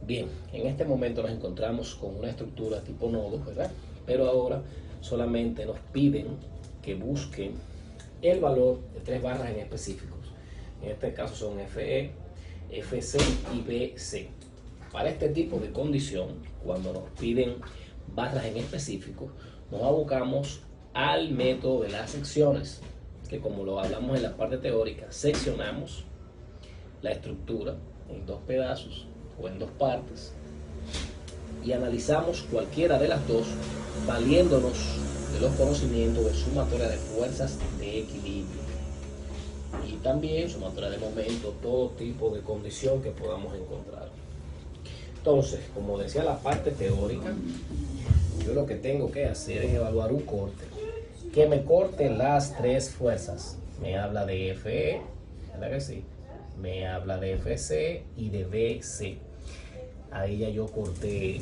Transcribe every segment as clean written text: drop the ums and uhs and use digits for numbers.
Bien, en este momento nos encontramos con una estructura tipo nodo, ¿verdad? Pero ahora solamente nos piden que busquen el valor de tres barras en específicos. En este caso son FE, FC y BC. Para este tipo de condición, cuando nos piden barras en específico, nos abocamos al método de las secciones, que como lo hablamos en la parte teórica, seccionamos la estructura en dos pedazos o en dos partes y analizamos cualquiera de las dos valiéndonos de los conocimientos de sumatoria de fuerzas de equilibrio y también sumatoria de momento, todo tipo de condición que podamos encontrar. Entonces, como decía la parte teórica, yo lo que tengo que hacer es evaluar un corte que me corte las tres fuerzas. Me habla de FE, ¿verdad que sí? Me habla de FC y de BC. Ahí ya yo corté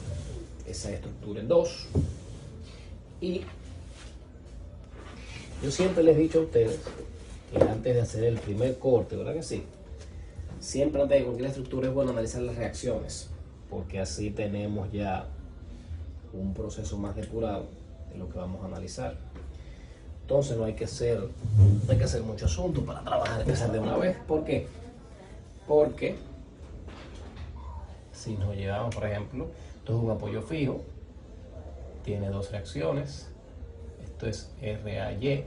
esa estructura en dos. Y yo siempre les he dicho a ustedes que antes de hacer el primer corte, ¿verdad que sí? Siempre antes de cualquier estructura es bueno analizar las reacciones, porque así tenemos ya un proceso más depurado de lo que vamos a analizar. Entonces no hay que hacer mucho asunto para trabajar, empezar de una vez. ¿Por qué? Porque si nos llevamos, por ejemplo, esto es un apoyo fijo, tiene dos reacciones, esto es RAY,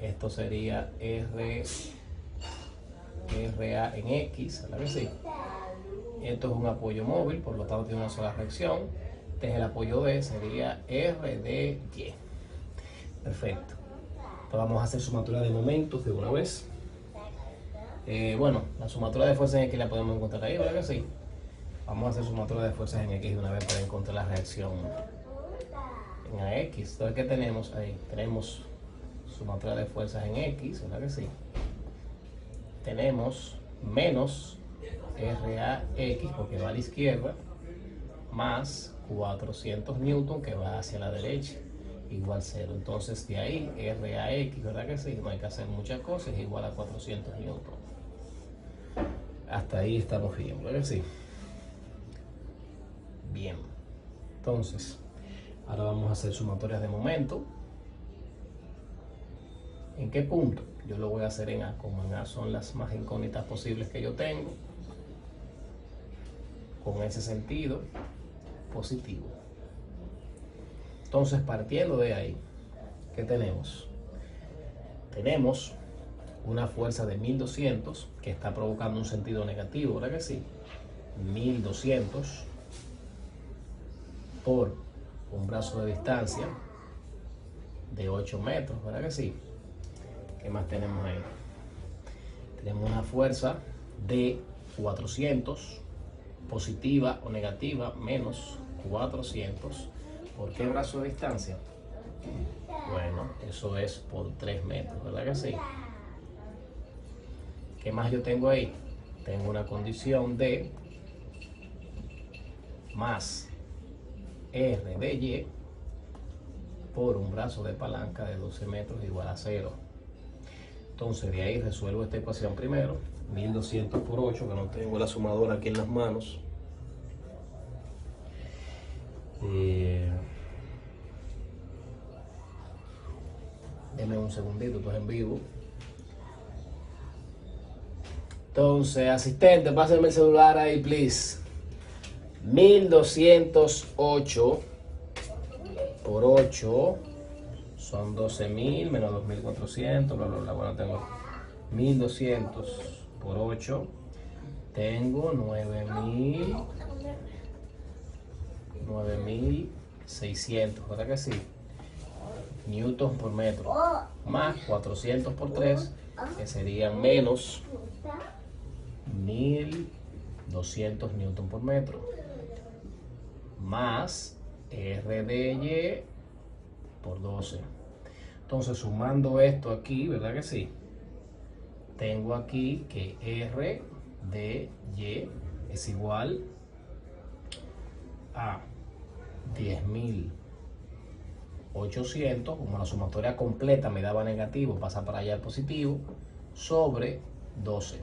esto sería RA en X, ¿verdad que sí? Esto es un apoyo móvil, por lo tanto tiene una sola reacción. Este es el apoyo D, sería RDY. Perfecto. Entonces vamos a hacer sumatoria de momentos de una vez. Bueno, la sumatoria de fuerzas en X la podemos encontrar ahí, ¿verdad que sí? Vamos a hacer sumatoria de fuerzas en X de una vez para encontrar la reacción en AX. Entonces, ¿qué tenemos ahí? Tenemos sumatoria de fuerzas en X, ¿verdad que sí? Tenemos menos RAX porque va a la izquierda, más 400 newton que va hacia la derecha, igual 0. Entonces de ahí RAX, ¿verdad que sí? No hay que hacer muchas cosas, es igual a 400 newton. Hasta ahí estamos bien, ¿verdad que sí? Bien. Entonces, ahora vamos a hacer sumatorias de momento. ¿En qué punto? Yo lo voy a hacer en A. Como en A son las más incógnitas posibles que yo tengo, con ese sentido positivo. Entonces, partiendo de ahí, ¿qué tenemos? Tenemos una fuerza de 1200 que está provocando un sentido negativo, ¿verdad que sí? 1200 por un brazo de distancia de 8 metros, ¿verdad que sí? ¿Qué más tenemos ahí? Tenemos una fuerza de 400 positiva o negativa menos 400. ¿Por qué brazo de distancia? Bueno, eso es por 3 metros, ¿verdad que sí? ¿Qué más yo tengo ahí? Tengo una condición de más R de Y por un brazo de palanca de 12 metros igual a 0. Entonces de ahí resuelvo esta ecuación primero. 1200 por 8, que no tengo la sumadora aquí en las manos. Deme un segundito, esto es en vivo. Entonces, asistente, pásenme el celular ahí, please. 1208 por 8 son 12.000 menos 2.400, bla, bla, bla. Bueno, tengo 1200 por 8. Tengo 9.600, ¿verdad que sí? Newton por metro. Más 400 por 3, que serían menos 1.200 newton por metro. Más R de Y por 12. Entonces, sumando esto aquí, ¿verdad que sí? Tengo aquí que R de Y es igual a 10.800, como la sumatoria completa me daba negativo, pasa para allá el positivo, sobre 12.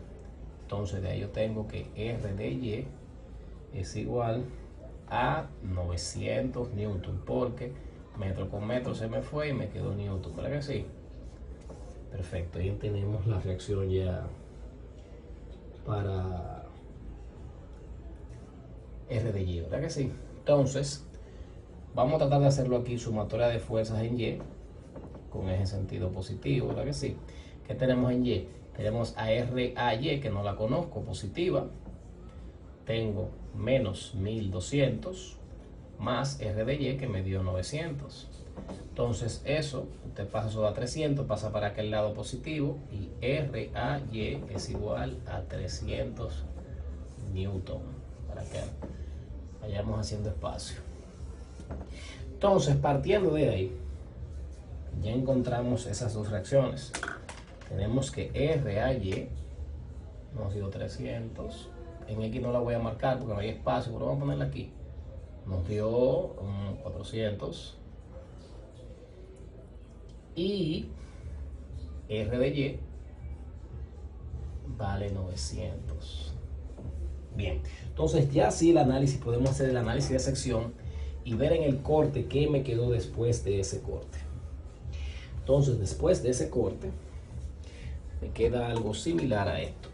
Entonces de ahí yo tengo que R de Y es igual a 900 newton, porque metro con metro se me fue y me quedó newton, ¿verdad que sí? Perfecto, ahí tenemos la reacción ya para R de Y, ¿verdad que sí? Entonces, vamos a tratar de hacerlo aquí, sumatoria de fuerzas en Y, con eje sentido positivo, ¿verdad que sí? ¿Qué tenemos en Y? Tenemos a R a Y, que no la conozco, positiva. Tengo menos 1200 más R de Y, que me dio 900. Entonces eso, usted pasa eso a 300, pasa para aquel lado positivo, y R a Y es igual a 300 newton, para que vayamos haciendo espacio. Entonces, partiendo de ahí, ya encontramos esas dos reacciones. Tenemos que R a Y nos dio 300. En X no la voy a marcar porque no hay espacio, pero vamos a ponerla aquí. Nos dio 400. Y R de Y vale 900. Bien, entonces ya sí el análisis, podemos hacer el análisis de sección y ver en el corte qué me quedó después de ese corte. Entonces, después de ese corte, me queda algo similar a esto.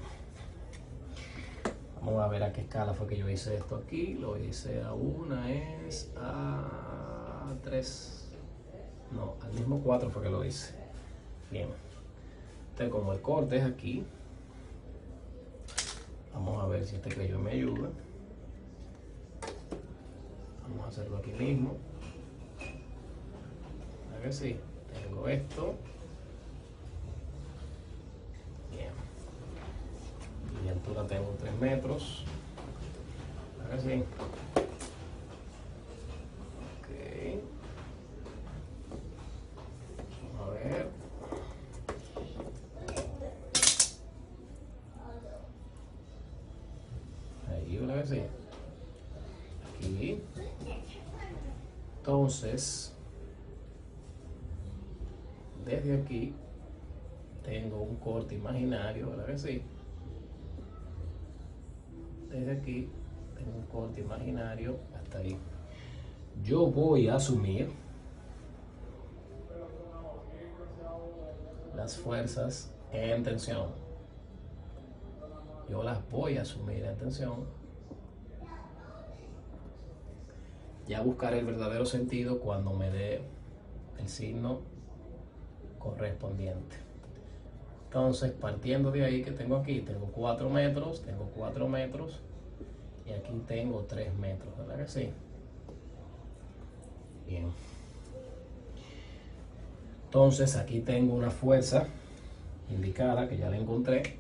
Vamos a ver a qué escala fue que yo hice esto aquí. Lo hice a una, es a 3. No, al mismo 4 fue que lo hice. Bien. Entonces, como el corte es aquí, vamos a ver si este creyó me ayuda. Vamos a hacerlo aquí mismo. ¿Verdad que sí? Tengo esto. Bien. Y de altura tengo 3 metros. ¿Verdad que sí? Ok. Vamos a ver. Ahí, ¿verdad que sí? Aquí. Entonces, desde aquí tengo un corte imaginario, ¿verdad que sí? Desde aquí tengo un corte imaginario hasta ahí. Yo voy a asumir las fuerzas en tensión. Yo las voy a asumir en tensión. Ya buscaré el verdadero sentido cuando me dé el signo correspondiente. Entonces, partiendo de ahí que tengo aquí, tengo 4 metros, y aquí tengo 3 metros, ¿verdad que sí? Bien. Entonces, aquí tengo una fuerza indicada, que ya la encontré,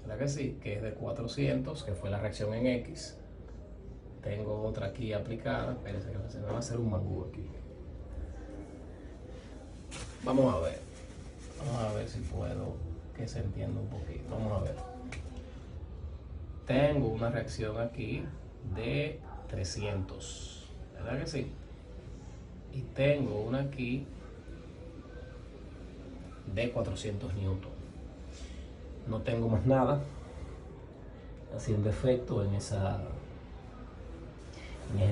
¿verdad que sí? Que es de 400, que fue la reacción en X. Tengo otra aquí aplicada, espérense que se me va a hacer un mangú aquí. Vamos a ver si puedo que se entienda un poquito. Vamos a ver. Tengo una reacción aquí de 300, ¿verdad que sí? Y tengo una aquí de 400 newton. No tengo más nada haciendo efecto en ese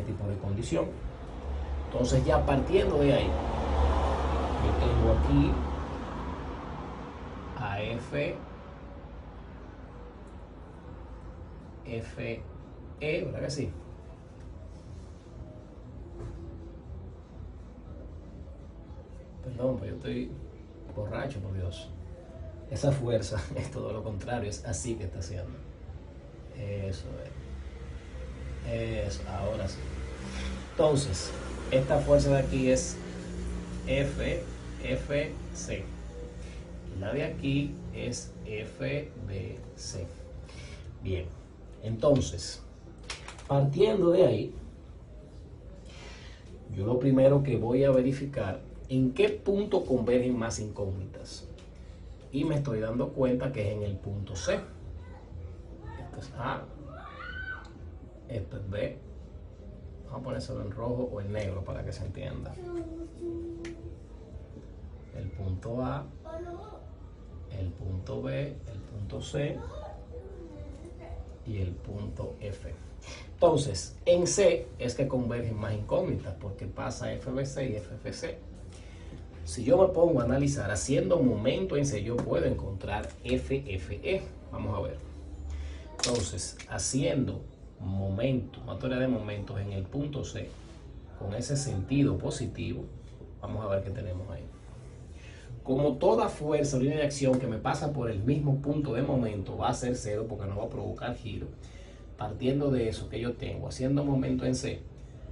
tipo de condición. Entonces, ya partiendo de ahí, yo tengo aquí a FE, ¿verdad que sí? Perdón, pues yo estoy borracho, por Dios. Esa fuerza es todo lo contrario, es así que está haciendo. Eso es. Eso, ahora sí. Entonces, esta fuerza de aquí es FC. La de aquí es FBC. Bien, entonces, partiendo de ahí, yo lo primero que voy a verificar en qué punto convergen más incógnitas. Y me estoy dando cuenta que es en el punto C. Esto es A, esto es B. Vamos a ponérselo en rojo o en negro para que se entienda. El punto A, el punto B, el punto C y el punto F. Entonces, en C es que convergen más incógnitas porque pasa FBC y FFC. Si yo me pongo a analizar haciendo momento en C, yo puedo encontrar FFE. Vamos a ver. Entonces, haciendo momento, sumatoria de momentos en el punto C, con ese sentido positivo, vamos a ver qué tenemos ahí. Como toda fuerza o línea de acción que me pasa por el mismo punto de momento va a ser cero porque no va a provocar giro, partiendo de eso que yo tengo, haciendo momento en C,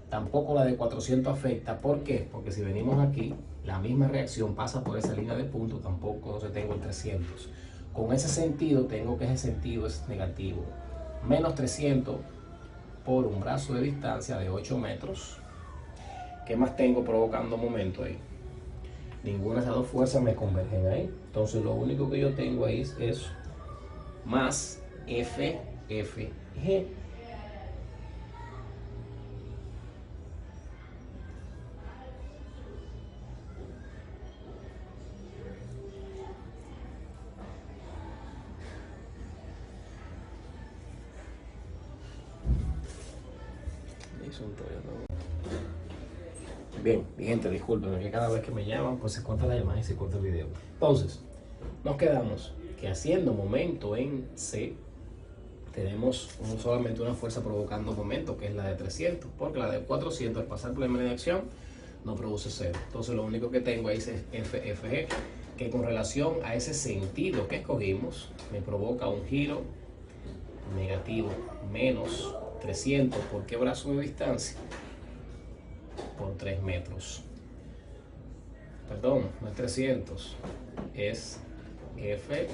tampoco la de 400 afecta. ¿Por qué? Porque si venimos aquí, la misma reacción pasa por esa línea de punto, tampoco entonces tengo el 300. Con ese sentido, tengo que ese sentido es negativo. Menos 300 por un brazo de distancia de 8 metros. ¿Qué más tengo provocando momento ahí? Ninguna de esas dos fuerzas me convergen ahí. Entonces lo único que yo tengo ahí es eso. Más FFG. Bien, mi gente, disculpen, que cada vez que me llaman, pues se corta la llamada y se corta el video. Entonces, nos quedamos que haciendo momento en C, tenemos solamente una fuerza provocando momento, que es la de 300, porque la de 400 al pasar por la media de acción no produce cero. Entonces, lo único que tengo ahí es FFG, que con relación a ese sentido que escogimos, me provoca un giro negativo, menos 300, ¿por qué brazo de distancia? Por 3 metros. Perdón, no es 300, es FFE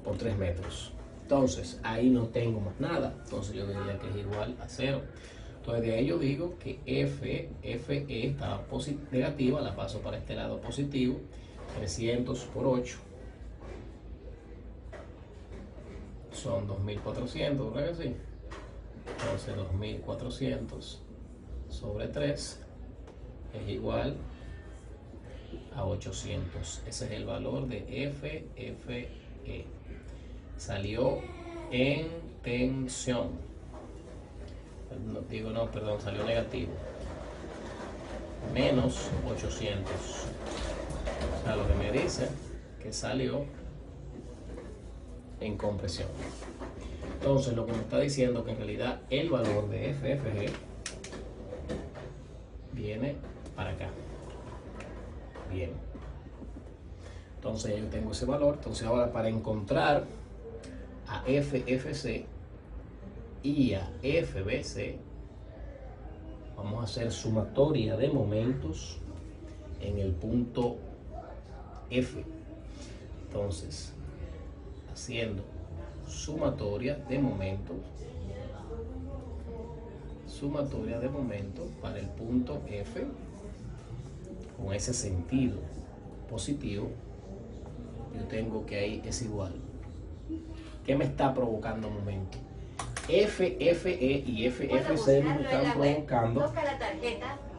por 3 metros. Entonces, ahí no tengo más nada. Entonces, yo diría que es igual a 0. Entonces, de ahí yo digo que FFE estaba negativa, la paso para este lado positivo. 300 por 8 son 2400, ¿verdad que sí? Entonces 2400 sobre 3 es igual a 800. Ese es el valor de FFE. Salió en tensión. Salió negativo. Menos 800. O sea, lo que me dice que salió en compresión. Entonces lo que me está diciendo que en realidad el valor de FFG viene para acá. Bien. Entonces yo tengo ese valor. Entonces ahora para encontrar a FFC y a FBC vamos a hacer sumatoria de momentos en el punto F. Entonces, haciendo sumatoria de momentos para el punto F con ese sentido positivo, yo tengo que ahí es igual. ¿Qué me está provocando momento? FFE y FFC me están provocando.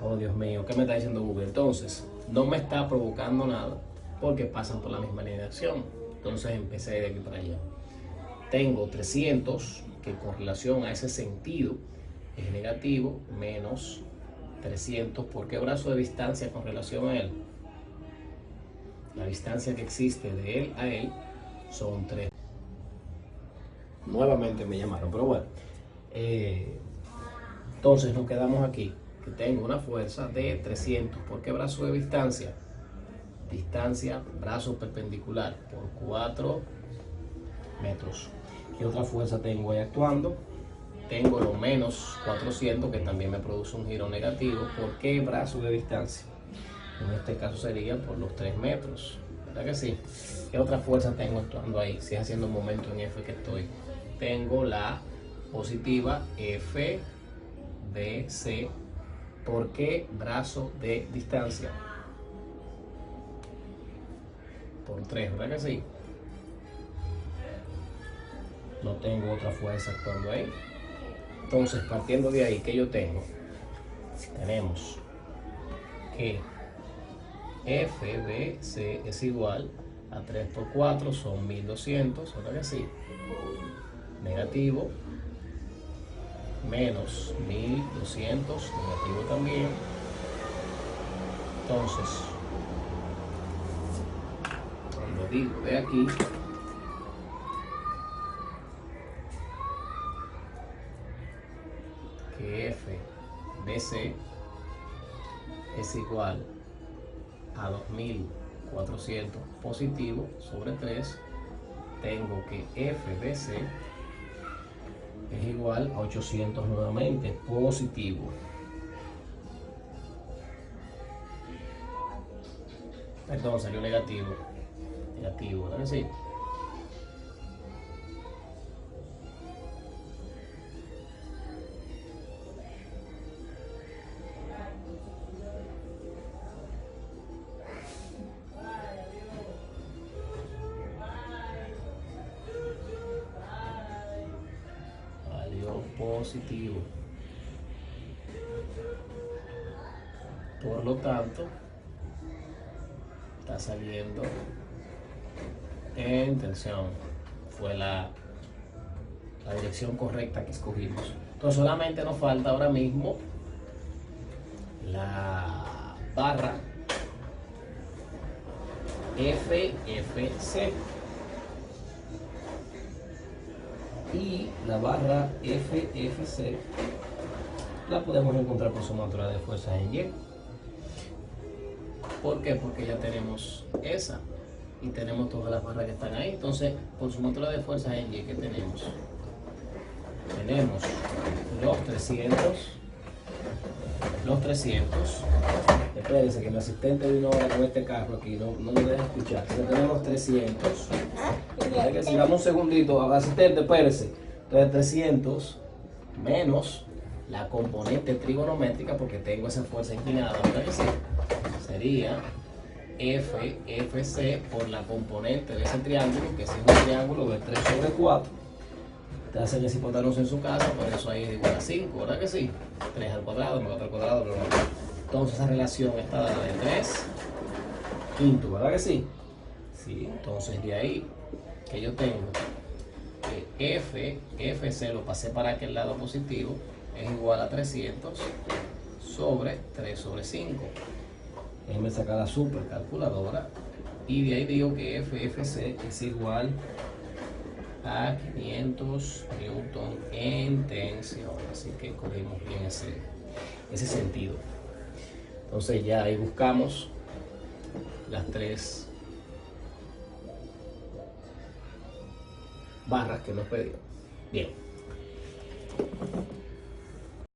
Oh, Dios mío, ¿qué me está diciendo Google? Entonces, no me está provocando nada porque pasan por la misma línea de acción. Entonces empecé de aquí para allá. Tengo 300, que con relación a ese sentido es negativo, menos 300. ¿Por qué brazo de distancia con relación a él? La distancia que existe de él a él son 3. Nuevamente me llamaron, pero bueno. Entonces nos quedamos aquí, que tengo una fuerza de 300. ¿Por qué brazo de distancia? Distancia, brazo perpendicular por 4 metros. ¿Qué otra fuerza tengo ahí actuando? Tengo los menos 400, que también me produce un giro negativo. ¿Por qué brazo de distancia? En este caso sería por los 3 metros. ¿Verdad que sí? ¿Qué otra fuerza tengo actuando ahí? Si es haciendo un momento en F que estoy. Tengo la positiva FBC. ¿Por qué brazo de distancia? Por 3, ¿verdad que sí? No tengo otra fuerza actuando ahí. Entonces, partiendo de ahí, ¿qué yo tengo? Tenemos que FBC es igual a 3 por 4 son 1200, ¿verdad que sí? Negativo, menos 1200, negativo también. Entonces, cuando digo de aquí, que FBC es igual a 2400 positivo sobre 3, tengo que FBC es igual a 800 nuevamente positivo. Perdón, salió negativo. Negativo, ¿verdad que sí? Positivo. Por lo tanto, está saliendo en tensión. Fue la dirección correcta que escogimos. Entonces solamente nos falta ahora mismo la barra FFC. Y la barra FFC la podemos encontrar por sumatoria de fuerzas en Y. ¿Por qué? Porque ya tenemos esa y tenemos todas las barras que están ahí. Entonces, por sumatoria de fuerzas en Y, ¿qué tenemos? Tenemos los 300. Espérense que mi asistente vino ahora con este carro aquí, no me deja escuchar. Entonces tenemos 300. Que si damos un segundito, asistente, espérese. Entonces 300 menos la componente trigonométrica, porque tengo esa fuerza inclinada, ¿verdad que sí? Sería FFC por la componente de ese triángulo, que es un triángulo de 3 sobre 4. Te hacen esa hipotenusa en su casa, por eso ahí es igual a 5, ¿verdad que sí? 3 al cuadrado, 4 al cuadrado, bla, bla, bla. Entonces esa relación está dada de 3 quinto, ¿verdad que sí? Sí, entonces de ahí que yo tengo que FC lo pasé para aquel lado positivo, es igual a 300 sobre 3 sobre 5. Déjenme sacar la supercalculadora y de ahí digo que FFC es igual a 500 newton en tensión. Así que cogimos bien ese sentido. Entonces ya ahí buscamos las 3 barras que nos pedían. Bien.